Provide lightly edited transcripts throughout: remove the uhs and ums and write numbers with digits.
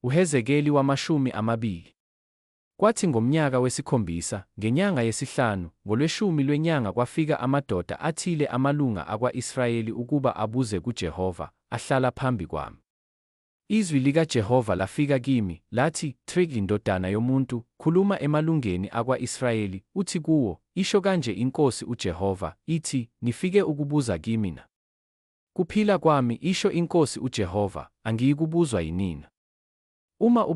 uHezekeli wamashumi amabili. Kwathi ngomnyaka wesikhombisa, ngenyanga yesihlanu, ngolweshumi lwenyanga kwafika amadoda athile amalunga akwa-Israyeli ukuba abuze kuJehova, ahlala phambi kwami. Izwi likaJehova lafika kimi, lathi, Thixo ndodana yomuntu, khuluma emalungeni akwa-Israyeli, uthi kuwo, isho kanje iNkosi uJehova, ithi, nifike ukubuza kimi na? Kuphila kwami, isho iNkosi uJehova, angiyikubuzwa yinina. Uma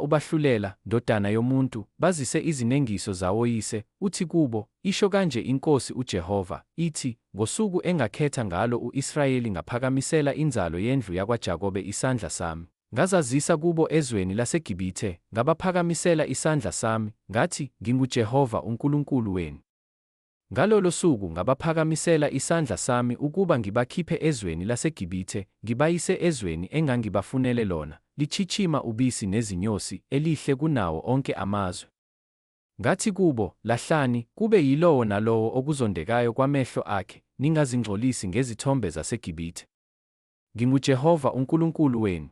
ubahlulela, ndodana yomuntu, bazise izinengiso zawoyise, uthi kubo, isho kanje iNkosi uJehova, ithi, ngosuku engakhetha ngalo u-Israyeli ngaphakamisela inzalo yendlu yakwaJakobe isandla sami, ngazazisa kubo ezweni laseGibhithe, ngabaphakamisela isandla sami, ngathi, nginguJehova uNkulunkulu wenu. Ngalolo suku ngabaphakamisela isandla sami ukuba ngibakhiphe ezweni laseGibhithe, ngibayise ezweni engangibafunele lona, lichichima ubisi nezinyosi, elihle kunawo onke amazwe. Ngathi kubo, lahlani, kube yilowo nalowo okuzondekayo kwamehlo akhe, ningazingcolisi ngezithombe zaseGibhithe. NginguJehova uNkulunkulu wenu.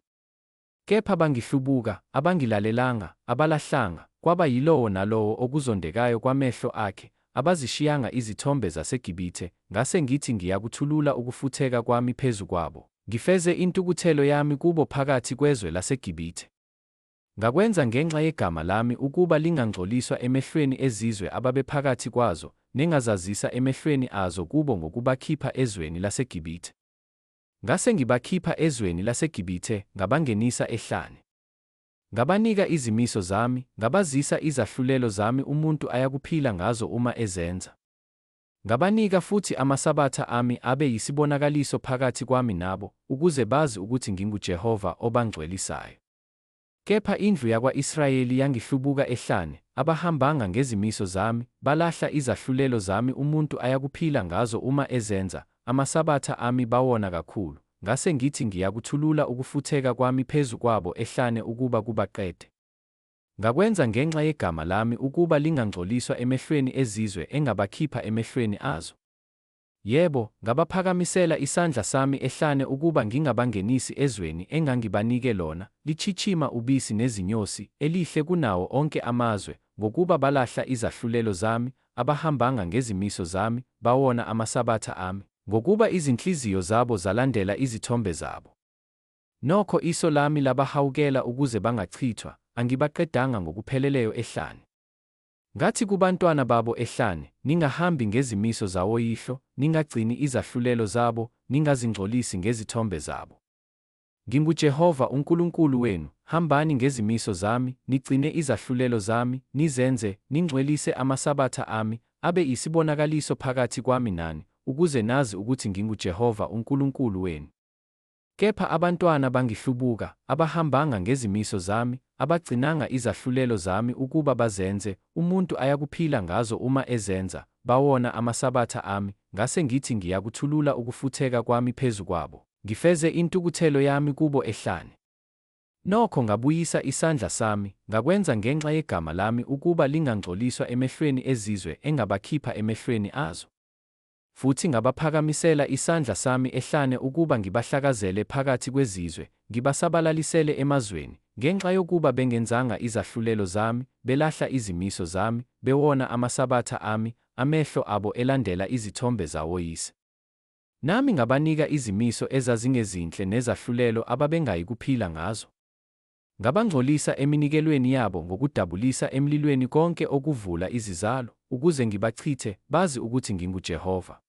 Kepha bangihlubuka, abangilalelanga, abalahlanga, kwaba yilowo nalowo okuzondekayo kwamehlo akhe, abazishiyanga izithombe zaseGibhithe, ngase ngithi ngiyakuthulula ukufutheka kwami phezu kwabo, ngifeze intukuthelo yami kubo phakathi kwezwe laseGibhithe. Ngakwenza ngenxa yegama lami ukuba lingangcoliswa emehlweni ezizwe ababephakathi kwazo, nengazazisa emehlweni azo kubo ngokubakhipha ezweni laseGibhithe. Ngase ngibakhipha ezweni laseGibhithe, ngabangenisa ehlane. Ngabanika izimiso zami, ngabazisa izahlulelo zami umuntu ayakuphila ngazo uma ezenza. Ngabanika futhi amasabatha ami abe yisibonakaliso phakathi kwami nabo, ukuze bazi ukuthi nginguJehova obangcwelisayo. Kepha indlu yakwa-Israyeli yangihlubuka ehlane, abahambanga ngezimiso zami, balahla izahlulelo zami umuntu ayakuphila ngazo uma ezenza, amasabatha ami bawona kakhulu. Ngase ngithi ngiyakuthulula ukufutheka kwami phezu kwabo ehlane ukuba kubaqede. Ngakwenza ngenxa yegama lami ukuba lingangcoliswa emehlweni ezizwe engabakhipha emehlweni azo. Yebo, ngabaphakamisela isandla sami ehlane ukuba ngingabangenisi ezweni engangibanike lona, lichichima ubisi nezinyosi, elihle kunawo onke amazwe, ngokuba balahla izahlulelo zami, abahambanga ngezimiso zami, bawona amasabatha ami, ngokuba izinhliziyo zabo zalandela izithombe zabo. Nokho iso lami labahawukela ukuze bangachithwa, angibaqedanga ngokupheleleyo ehlane. Ngathi kubantwana babo ehlane, ningahambi ngezimiso zawoyihlo, ningagcini izahlulelo zabo, ningazingcolisi ngezithombe zabo. NginguJehova uNkulunkulu wenu, hambani ngezimiso zami, nigcine izahlulelo zami, nizenze, ningcwelise amasabatha ami, abe isibonakaliso phakathi kwami nani, ukuze nazi ukuthi nginguJehova uNkulunkulu wenu. Kepha abantwana bangihlubuka, abahambanga ngezimiso zami, abagcinanga izahlulelo zami ukuba bazenze, umuntu ayakuphila ngazo uma ezenza, bawona amasabatha ami, ngase ngithi ngiyakuthulula ukufutheka kwami phezu kwabo, ngifeze intukuthelo yami kubo ehlane. Nokho ngabuyisa isandla sami, ngakwenza ngenxa yegama lami ukuba lingangcoliswa emehlweni ezizwe engabakhipha emehlweni azo. Futhi ngabaphakamisela isandla sami ehlane ukuba ngibahlakazele phakathi kwezizwe, ngibasabalalisele emazweni, ngenxa yokuba bengenzanga izahlulelo zami, belahla izimiso zami, bewona amasabatha ami, amehlo abo elandela izithombe zawoyise. Nami ngabanika izimiso ezazingezinhle nezahlulelo ababengayikuphila ngazo. Ngabangcolisa eminikelweni yabo ngokudabulisa emlilweni konke okuvula izizalo, ukuze ngibachithe, bazi ukuthi nginguJehova.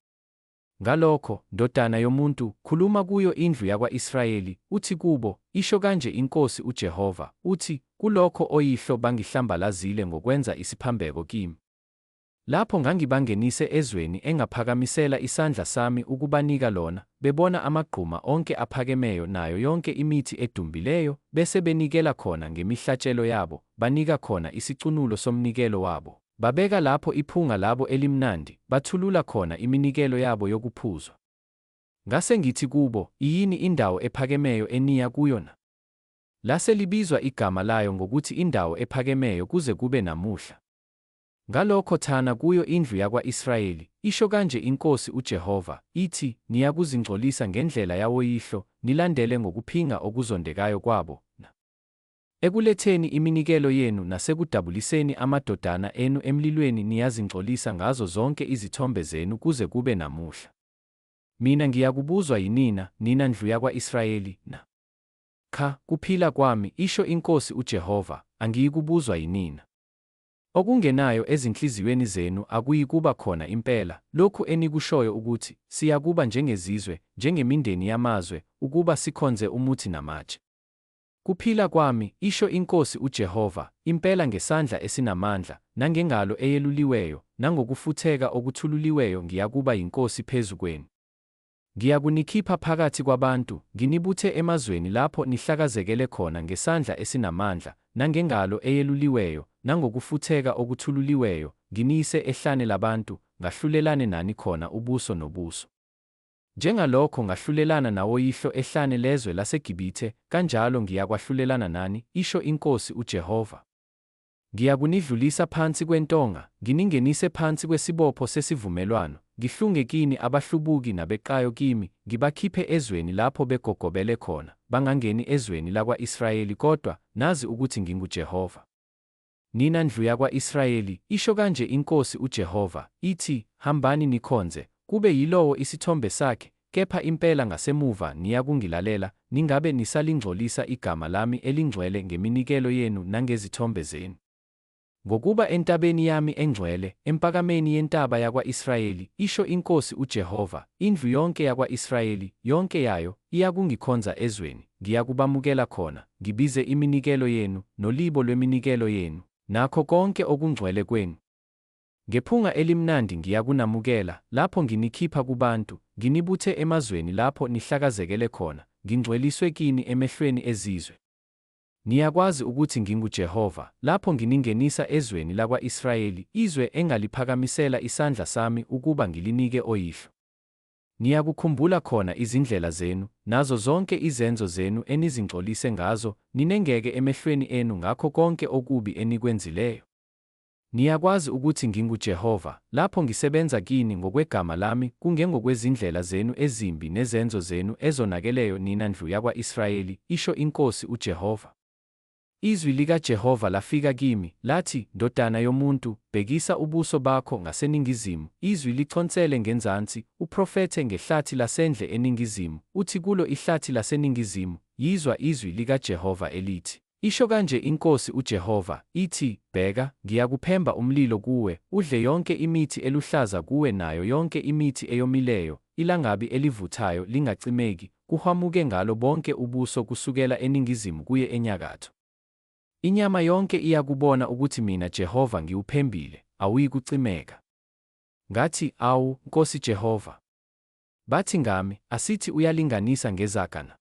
Ngalokho, ndodana yomuntu, khuluma kuyo indlu yakwa-Israyeli, uthi kubo, isho kanje iNkosi uJehova, uthi, kulokho oyihlo bangihlambalazile ngokwenza isiphambeko kimi. Lapho ngangibangenise ezweni engaphakamisela isandla sami ukubanika lona, bebona amagquma onke aphakemeyo nayo yonke imithi edumbileyo, bese benikela khona ngemihlatshelo yabo, banika khona isicunulo somnikelo wabo. Babeka lapho iphunga labo elimnandi, bathulula khona iminikelo yabo yokuphuzwa. Ngase ngithi kubo, yini indawo ephakemeyo eniya kuyo na? Lase libizwa igama layo ngokuthi indawo ephakemeyo kuze kube namuhla. Ngalokho thana kuyo indlu yakwa-Israyeli, isho kanje iNkosi uJehova, ithi, niyakuzingcolisa ngendlela yawoyihlo, nilandele ngokuphinga okuzondekayo kwabo. Ekuletheni iminikelo yenu nasekudabuliseni amadodana enu emlilweni niyazingcolisa ngazo zonke izithombe zenu kuze kube namuhla. Mina ngiyakubuzwa yinina, nina ndlu yakwa-Israyeli, na? Kuphila kwami, isho iNkosi uJehova, angiyikubuzwa yinina. Okungenayo ezinhliziyweni zenu akuyikuba khona impela, lokhu enikushoyo ukuthi, siyakuba njengezizwe, njengemindeni yamazwe, ukuba sikhonze umuthi namatshe. Kuphila kwami, isho iNkosi uJehova, impela ngesandla esinamandla, nangengalo eyeluliweyo, nangokufutheka okuthululiweyo ngiyakuba yinkosi phezu kwenu. Ngiyakunikhipha phakathi kwabantu, nginibuthe emazweni lapho nihlakazekele khona ngesandla esinamandla, nangengalo eyeluliweyo, nangokufutheka okuthululiweyo, nginiyise ehlane labantu, ngahlulelane nani khona ubuso nobuso. Njengalokho ngahlulelana nawoyihlo ehlane lezwe laseGibhithe, kanjalo ngiyakwahlulelana nani, isho iNkosi uJehova. Ngiyakunidlulisa phansi kwentonga, nginingenise phansi kwesibopho sesivumelwano, ngihlunge kini abahlubuki nabeqayo kimi, ngibakhiphe ezweni lapho begogobele khona, bangangeni ezweni lakwa-Israyeli kodwa, nazi ukuthi nginguJehova. Nina ndlu yakwa-Israyeli, isho kanje iNkosi uJehova, ithi, hambani nikhonze, kube yilowo isithombe sakhe, kepha impela ngasemuva niyakungilalela, ningabe nisalingcolisa igama lami elingcwele ngeminikelo yenu nangezithombe zenu. Ngokuba entabeni yami engcwele, empakameni yentaba yakwa-Israyeli, isho iNkosi uJehova, indlu yonke yakwa-Israyeli, yonke yayo, iyakungikhonza ezweni, ngiyakubamukela khona, ngibize iminikelo yenu, nolibo lweminikelo yenu, nakho konke okungcwele kwenu. Ngephunga elimnandi ngiyakunamukela, lapho nginikhipha kubantu, nginibuthe emazweni lapho nihlakazekele khona, ngingcweliswe kini emehlweni ezizwe. Niyakwazi ukuthi nginguJehova, lapho nginingenisa ezweni lakwa-Israyeli, izwe engaliphakamisela isandla sami ukuba ngilinike oyihlo. Niyakukhumbula khona izindlela zenu, nazo zonke izenzo zenu enizingcolise ngazo, ninengeke emehlweni enu ngakho konke okubi enikwenzileyo. Niyakwazi ukuthi nginguJehova, lapho ngisebenza kini ngokwegama lami kungengokwezindlela zenu ezimbi nezenzo zenu ezonakeleyo nina ndlu yakwa-Israyeli, isho iNkosi uJehova. Izwi likaJehova lafika kimi, lathi, ndodana yomuntu, bhekisa ubuso bakho ngaseningizimu, izwi lichonsele ngenzansi, uprofethe ngehlathi lasendle eningizimu, uthi kulo ihlathi laseningizimu, yizwa izwi likaJehova elithi, isho kanje iNkosi uJehova, ithi, bheka, ngiyakuphemba umlilo kuwe, udle yonke imithi eluhlaza kuwe nayo yonke imithi eyomileyo, ilangabi elivuthayo lingacimeki, kuhwamuke ngalo bonke ubuso kusukela eningizimu kuye enyakatho. Inyama yonke iyakubona ukuthi mina Jehova ngiwuphembile, awuyikucimeka. Ngathi, awu, Nkosi Jehova. Bathi ngami, asithi uyalinganisa ngezakana.